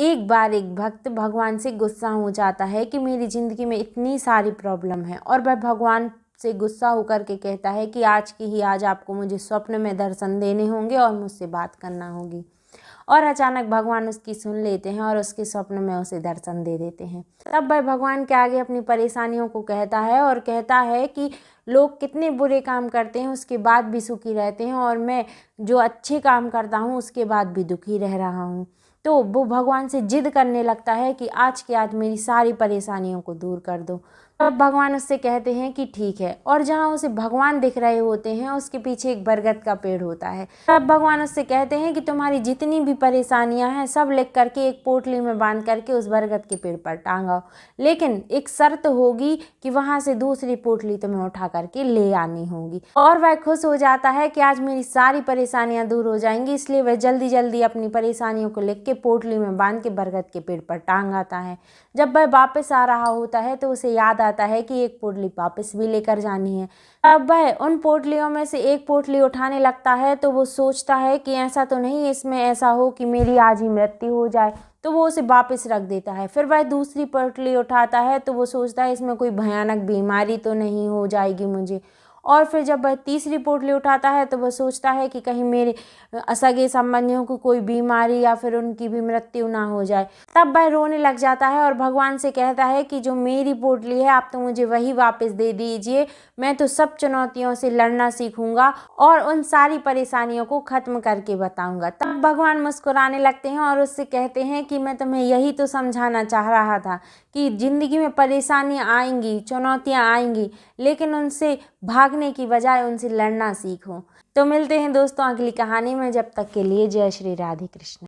एक बार एक भक्त भगवान से गुस्सा हो जाता है कि मेरी ज़िंदगी में इतनी सारी प्रॉब्लम है, और वह भगवान से गुस्सा होकर के कहता है कि आज की ही आज आपको मुझे स्वप्न में दर्शन देने होंगे और मुझसे बात करना होगी। और अचानक भगवान उसकी सुन लेते हैं और उसके स्वप्न में उसे दर्शन दे देते हैं। तब वह भगवान के आगे अपनी परेशानियों को कहता है और कहता है कि लोग कितने बुरे काम करते हैं उसके बाद भी सुखी रहते हैं, और मैं जो अच्छे काम करता हूँ उसके बाद भी दुखी रह रहा हूँ। तो वो भगवान से जिद करने लगता है कि आज के आज मेरी सारी परेशानियों को दूर कर दो। तब भगवान उससे कहते हैं कि ठीक है, और जहाँ उसे भगवान दिख रहे होते हैं उसके पीछे एक बरगद का पेड़ होता है। तब भगवान उससे कहते हैं कि तुम्हारी जितनी भी परेशानियां हैं सब लिख करके एक पोटली में बांध करके उस बरगद के पेड़ पर टांगाओ, लेकिन एक शर्त होगी कि वहां से दूसरी पोटली तुम्हें उठा करके ले आनी होगी। और वह खुश हो जाता है कि आज मेरी सारी परेशानियां दूर हो जाएंगी, इसलिए वह जल्दी जल्दी अपनी परेशानियों को लिख के पोटली में बांध के बरगद के पेड़ पर टांग आता है। जब वह वापस आ रहा होता है तो उसे याद आता है कि एक पोटली वापस भी लेकर जानी है। अब वह उन पोटलियों में से एक पोटली उठाने लगता है तो वो सोचता है कि ऐसा तो नहीं इसमें ऐसा हो कि मेरी आज ही मृत्यु हो जाए, तो वो उसे वापस रख देता है। फिर वह दूसरी पोटली उठाता है तो वो सोचता है इसमें कोई भयानक बीमारी तो नहीं हो जाएगी मुझे। और फिर जब वह तीसरी पोटली उठाता है तो वह सोचता है कि कहीं मेरे असगे संबंधियों को कोई बीमारी या फिर उनकी भी मृत्यु ना हो जाए। तब वह रोने लग जाता है और भगवान से कहता है कि जो मेरी पोटली है आप तो मुझे वही वापस दे दीजिए, मैं तो सब चुनौतियों से लड़ना सीखूंगा और उन सारी परेशानियों को खत्म करके बताऊंगा। तब भगवान मुस्कुराने लगते हैं और उससे कहते हैं कि मैं तुम्हें यही तो समझाना चाह रहा था कि जिंदगी में परेशानियां आएंगी, चुनौतियां आएंगी, लेकिन उनसे भागने की बजाय उनसे लड़ना सीखो। तो मिलते हैं दोस्तों अगली कहानी में, जब तक के लिए जय श्री राधे कृष्ण।